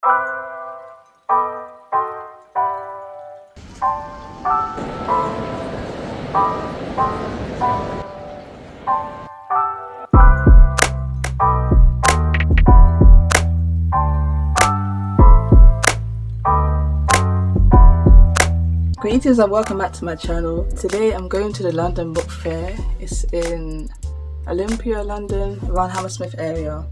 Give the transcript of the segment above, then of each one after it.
Greetings and welcome back to my channel. Today I'm going to the London Book Fair. It's in Olympia, London, around Hammersmith area,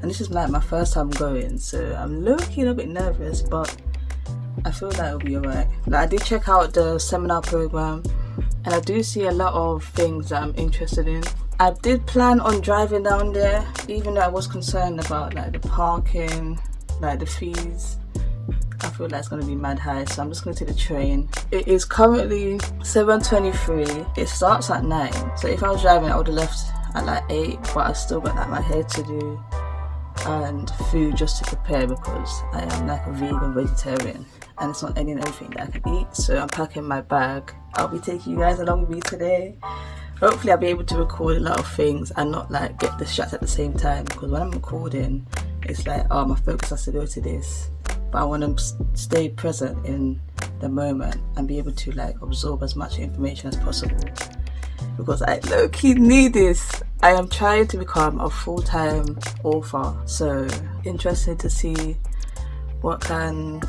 and this is like my first time going, so I'm low-key a little bit nervous, but I feel like it'll be alright. Like, I did check out the seminar program and I do see a lot of things that I'm interested in. I did plan on driving down there, even though I was concerned about like the parking, like the fees. I feel like it's going to be mad high, so I'm just going to take the train. It is currently 7:23. It starts at 9, so if I was driving I would have left at like 8, but I still got like my hair to do and food just to prepare, because I am like a vegan vegetarian and it's not any and everything that I can eat. So I'm packing my bag. I'll be taking you guys along with me today. Hopefully I'll be able to record a lot of things and not like get distracted at the same time, because when I'm recording it's like, oh, my focus has to go to this, but I want to stay present in the moment and be able to like absorb as much information as possible, because I low-key need this. I am trying to become a full-time author, so interested to see what can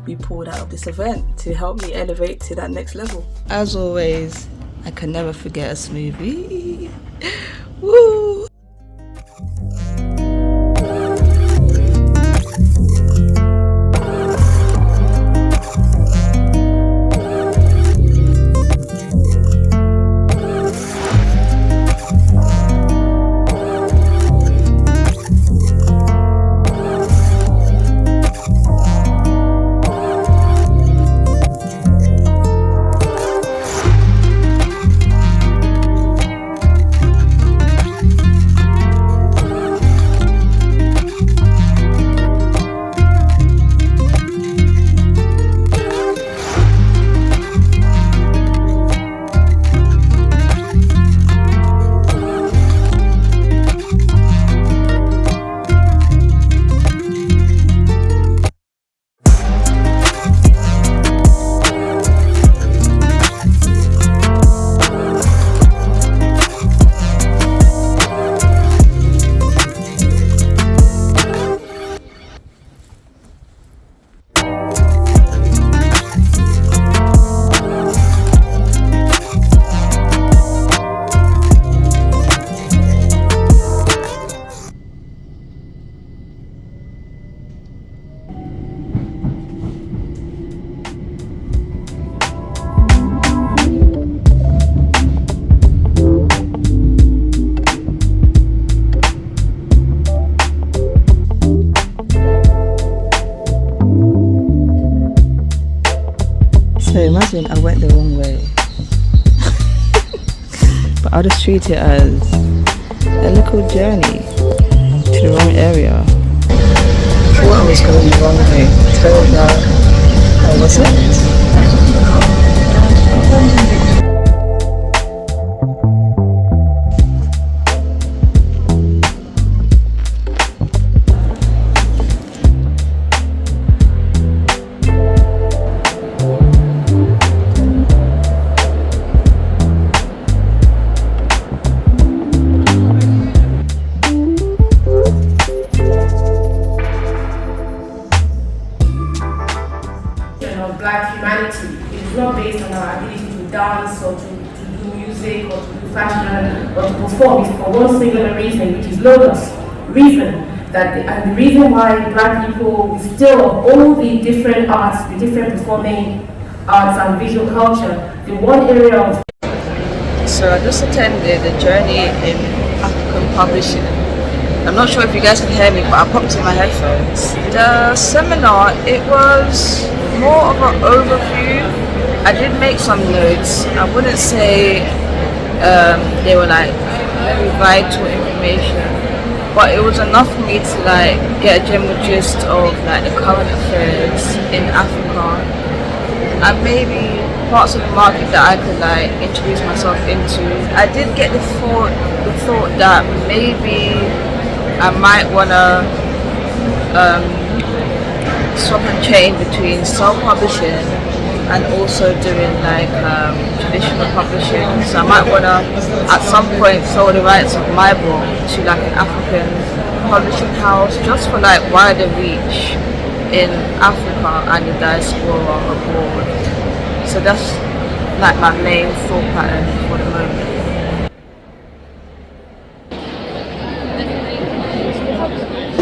be pulled out of this event to help me elevate to that next level. As always, I can never forget a smoothie. Woo! So imagine I went the wrong way, but I'll just treat it as a little journey to the wrong area. I thought I was going the wrong way, turns out I wasn't. Black humanity. It is not based on our ability to dance or to do music or to do fashion or to perform. It's for one singular reason, which is logos, reason. And the reason why Black people, still of all the different arts, the different performing arts and visual culture, the one area of... So I just attended a journey in African publishing. I'm not sure if you guys can hear me, but I popped in my headphones. The seminar, it was more of an overview. I did make some notes. I wouldn't say they were like very vital information, but it was enough for me to like get a general gist of like the current affairs in Africa and maybe parts of the market that I could like introduce myself into. I did get the thought that maybe I might wanna swap and change between self-publishing and also doing like traditional publishing. So I might wanna at some point sell the rights of my book to like an African publishing house, just for like wider reach in Africa and the diaspora abroad. So that's like my main thought pattern for the moment.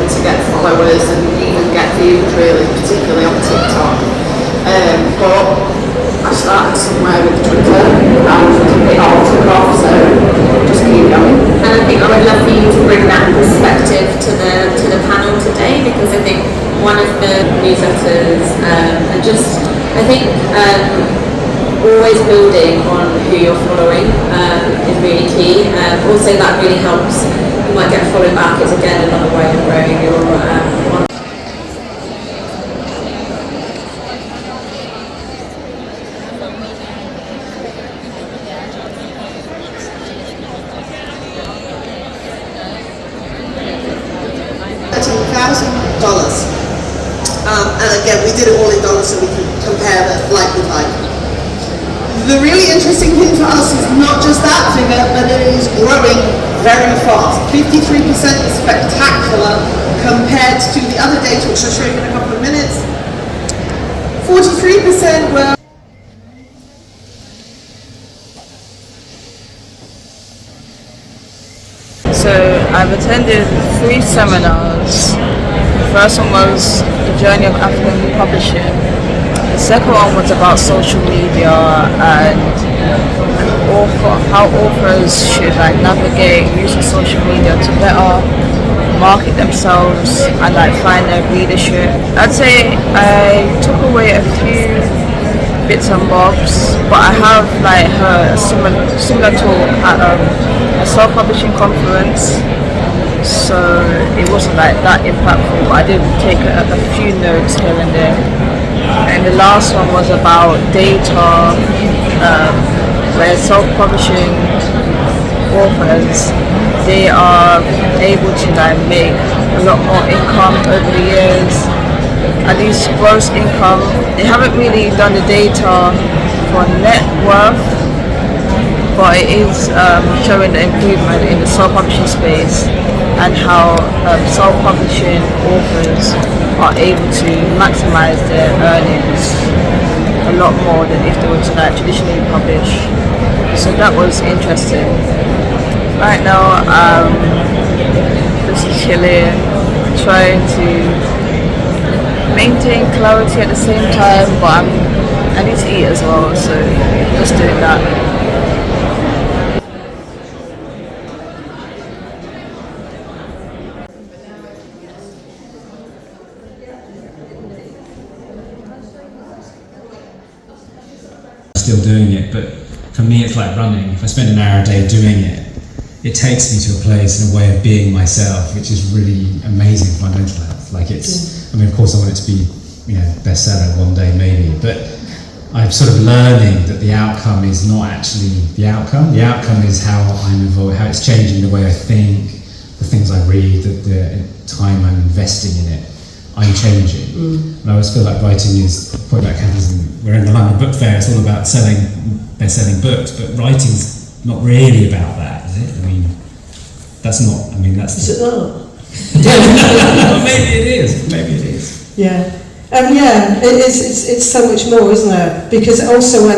To get followers and even get views, really, particularly on TikTok. But I started somewhere with Twitter and it all took off, so just keep going. And I think I would love for you to bring that perspective to the panel today, because I think one of the newsletters and just I think always building on who you're following is really key. Also that really helps. You might get followed back. It's again another way of growing your $13,000. And again, we did it all in dollars so we can compare that like with like. The really interesting thing for us is not just that figure, but it is growing very fast. 53% is spectacular compared to the other data, which I'll show you in a couple of minutes. 43% were So I've attended 3 seminars. The first one was the journey of African publishing. The second one was about social media and how authors should like navigate using social media to better market themselves and like find their readership. I'd say I took away a few bits and bobs, but I have like heard a similar talk at a self-publishing conference, so it wasn't like that impactful, but I did take a few notes here and there. And the last one was about data, where self-publishing authors, they are able to like make a lot more income over the years, at least gross income. They haven't really done the data for net worth, but it is showing the improvement in the self-publishing space and how self-publishing authors are able to maximize their earnings a lot more than if they were to like traditionally publish. So that was interesting. Right now I'm just chilling, trying to maintain clarity at the same time, but I need to eat as well, so just doing that. Still doing it, but for me it's like running. If I spend an hour a day doing it, it takes me to a place and a way of being myself, which is really amazing for my mental health. Like I mean, of course I want it to be, bestseller one day maybe, but I'm sort of learning that the outcome is not actually the outcome. The outcome is how I'm evolving, how it's changing the way I think, the things I read, the time I'm investing in it. I'm changing. And I always feel like writing is, point about capitalism, we're in the London Book Fair, it's all about best-selling books, but writing's not really about that, is it? That's... Is it not? Well, maybe it is. Yeah. It's so much more, isn't it? Because also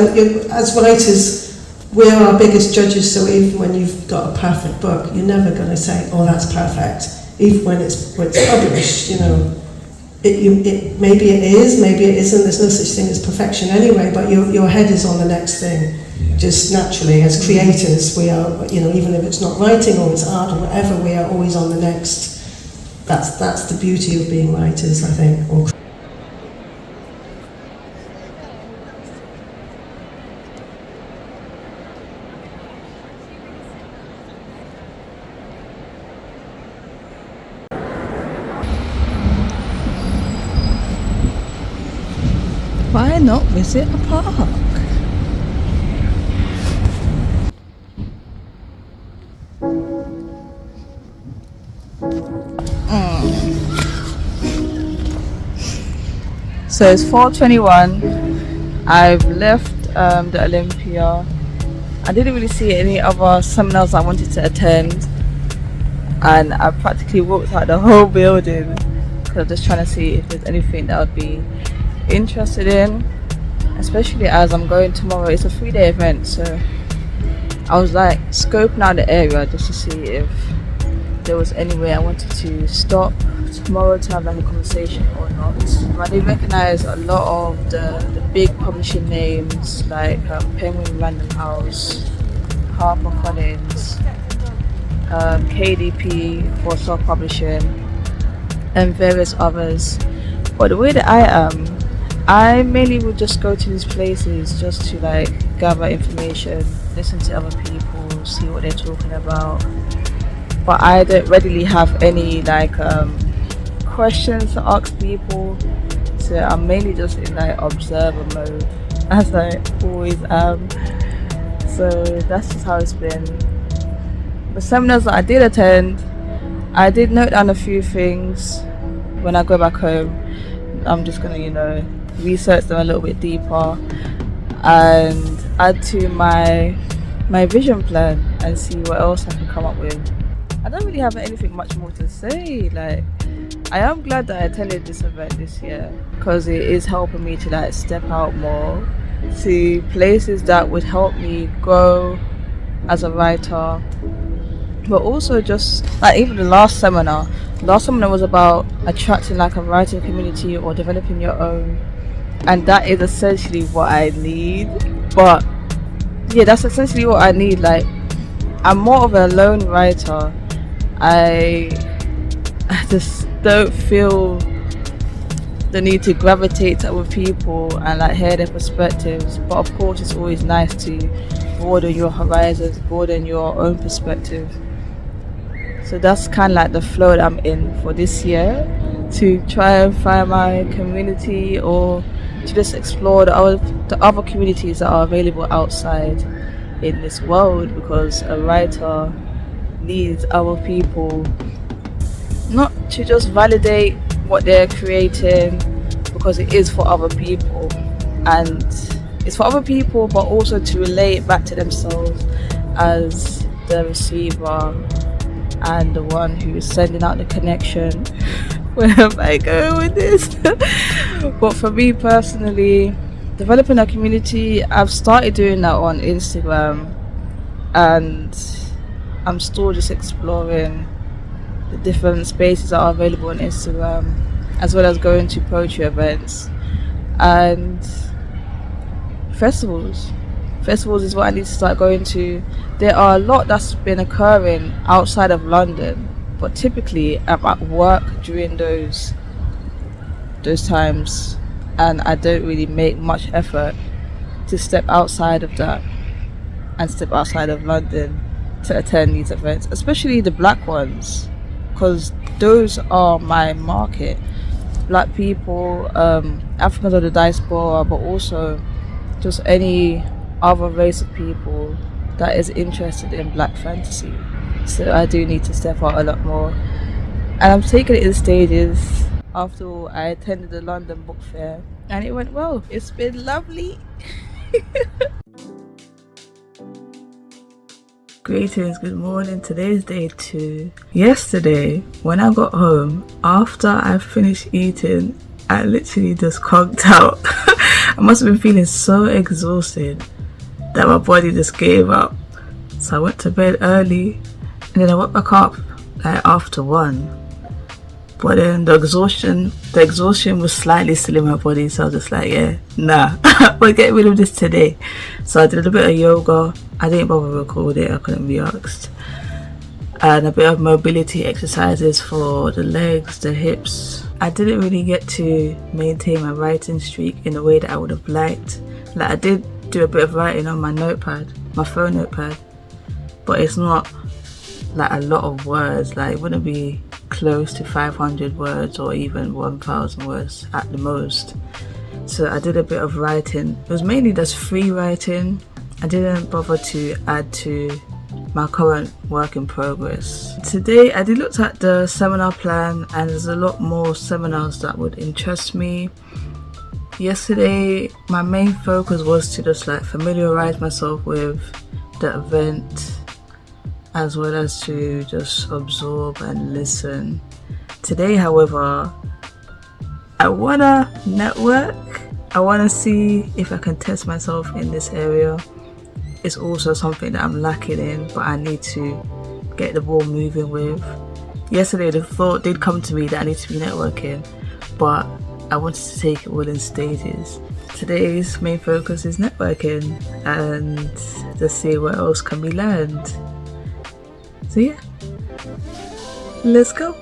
as writers, we're our biggest judges, so even when you've got a perfect book, you're never going to say, oh, that's perfect. Even when it's published, maybe it is, maybe it isn't. There's no such thing as perfection anyway, but your head is on the next thing. Yeah. Just naturally, as creators, we are, even if it's not writing or it's art or whatever, we are always on the next. That's the beauty of being writers, I think. Why not visit a park? So it's 4:21. I've left the Olympia. I didn't really see any other seminars I wanted to attend, and I practically walked out the whole building because I'm just trying to see if there's anything that I'd be interested in, especially as I'm going tomorrow. It's a 3-day event, so I was like scoping out the area just to see if there was anywhere I wanted to stop tomorrow to have like a conversation or not. I did recognise a lot of the big publishing names like Penguin Random House, HarperCollins, KDP for self-publishing, and various others. But the way that I am, I mainly would just go to these places just to like gather information, listen to other people, see what they're talking about. But I don't readily have any like questions to ask people, so I'm mainly just in like observer mode, as I always am. So that's just how it's been. The seminars that I did attend, I did note down a few things. When I go back home, I'm just gonna research them a little bit deeper and add to my vision plan and see what else I can come up with. I don't really have anything much more to say. Like, I am glad that I attended this event this year because it is helping me to like step out more to places that would help me grow as a writer. But also just like even the last seminar was about attracting like a writing community or developing your own, and that is essentially what I need. But yeah, that's essentially what I need. Like, I'm more of a lone writer. I just don't feel the need to gravitate to other people and like hear their perspectives. But of course, it's always nice to broaden your horizons, broaden your own perspective. So that's kind of like the flow that I'm in for this year, to try and find my community or to just explore the other communities that are available outside in this world, because a writer needs other people not to just validate what they're creating, because it is for other people, and it's for other people, but also to relate back to themselves as the receiver and the one who is sending out the connection. Where am I going with this? But for me personally, developing a community, I've started doing that on Instagram, and I'm still just exploring the different spaces that are available on Instagram, as well as going to poetry events and festivals. Festivals is what I need to start going to. There are a lot that's been occurring outside of London, but typically I'm at work during those times, and I don't really make much effort to step outside of that and step outside of London to attend these events, especially the black ones, because those are my market. Black people, Africans of the diaspora, but also just any other race of people that is interested in black fantasy. So I do need to step out a lot more, and I'm taking it in stages. After all, I attended the London Book Fair and it went well. It's been lovely. Greetings, good morning. Today's day 2. Yesterday, when I got home, after I finished eating, I literally just conked out. I must have been feeling so exhausted that my body just gave up. So I went to bed early, and then I woke back up like after 1. But then the exhaustion was slightly still in my body, so I was just like, yeah, nah, we'll get rid of this today. So I did a bit of yoga. I didn't bother to record it, I couldn't be asked. And a bit of mobility exercises for the legs, the hips. I didn't really get to maintain my writing streak in the way that I would have liked. Like, I did do a bit of writing on my notepad, my phone notepad, but it's not like a lot of words. Like, it wouldn't be close to 500 words or even 1,000 words at the most. So I did a bit of writing. It was mainly just free writing. I didn't bother to add to my current work in progress. Today I did look at the seminar plan, and there's a lot more seminars that would interest me. Yesterday, my main focus was to just like familiarize myself with the event, as well as to just absorb and listen. Today, however, I wanna network. I wanna see if I can test myself in this area. It's also something that I'm lacking in, but I need to get the ball moving with. Yesterday, the thought did come to me that I need to be networking, but I wanted to take it all in stages. Today's main focus is networking and to see what else can be learned. So yeah, let's go.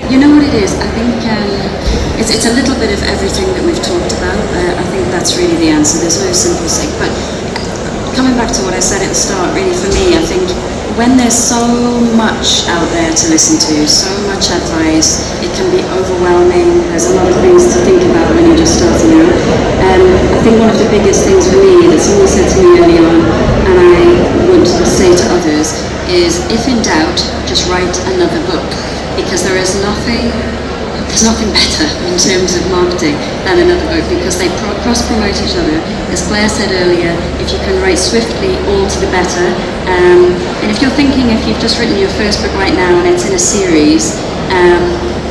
You know what it is? I think it's a little bit of everything that we've talked about. I think that's really the answer. There's no simple thing. But coming back to what I said at the start, really for me, I think when there's so much out there to listen to, so much advice, it can be overwhelming. There's a lot of things to think about when you're just starting out. I think one of the biggest things for me that someone said to me early on, and I would say to others, is if in doubt, just write another book. Because there's nothing better in terms of marketing than another book, because they cross-promote each other. As Claire said earlier, if you can write swiftly, all to the better. And if you're thinking, if you've just written your first book right now and it's in a series,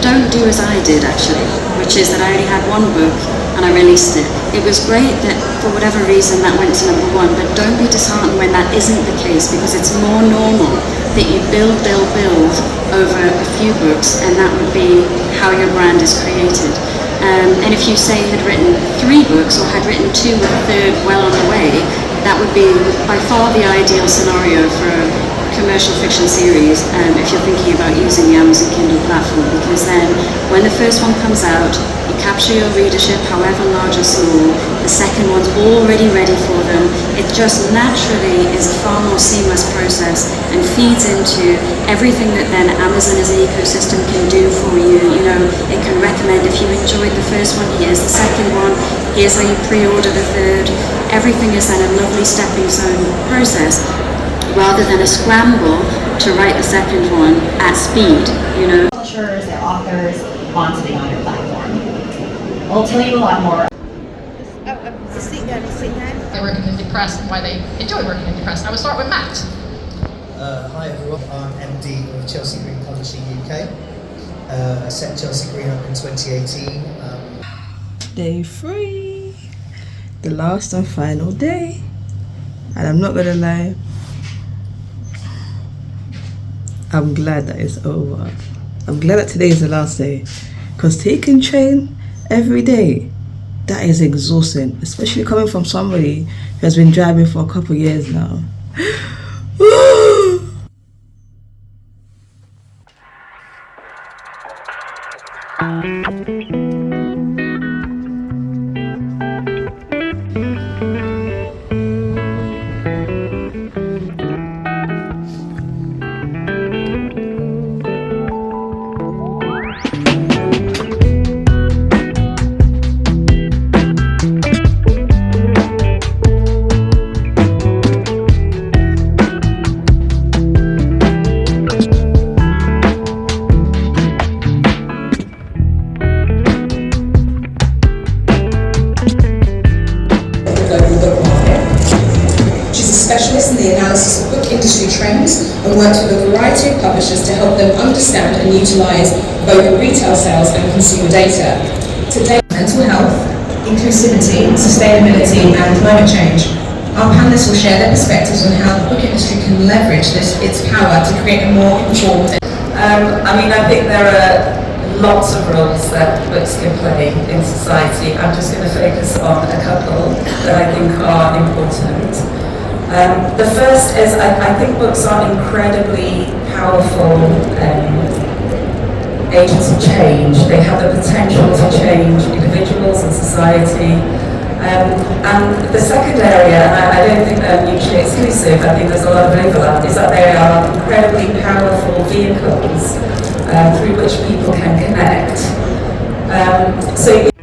don't do as I did actually, which is that I only had one book and I released it. It was great that for whatever reason that went to number one, but don't be disheartened when that isn't the case, because it's more normal that you build over a few books, and that would be how your brand is created. And if you say you had written 3 books or had written 2 with a third well on the way, that would be by far the ideal scenario for a commercial fiction series, if you're thinking about using the Amazon Kindle platform, because then when the first one comes out, you capture your readership, however large or small. The second one's already ready for them. It just naturally is a far more seamless process and feeds into everything that then Amazon as an ecosystem can do for you. You know, it can recommend, if you enjoyed the first one, here's the second one, here's how you pre-order the third. Everything is then a lovely stepping stone process, rather than a scramble to write the second one at speed, you know. Publishers and authors want to be on your platform. We'll tell you a lot more. They work in the press and why they enjoy working in the press. I will start with Matt. Hi everyone, I'm MD of Chelsea Green Publishing UK. I set Chelsea Green up in 2018. Day 3, the last and final day, and I'm not gonna lie, I'm glad that it's over. I'm glad that today is the last day, because taking train every day, that is exhausting, especially coming from somebody who has been driving for a couple of years now. And works with a variety of publishers to help them understand and utilise both retail sales and consumer data. Today, mental health, inclusivity, sustainability and climate change. Our panellists will share their perspectives on how the book industry can leverage its power to create a more informed. I think there are lots of roles that books can play in society. I'm just going to focus on a couple that I think are important. The first is I think books are incredibly powerful agents of change. They have the potential to change individuals and society. And the second area, and I don't think they're mutually exclusive, I think there's a lot of overlap, is that they are incredibly powerful vehicles through which people can connect. So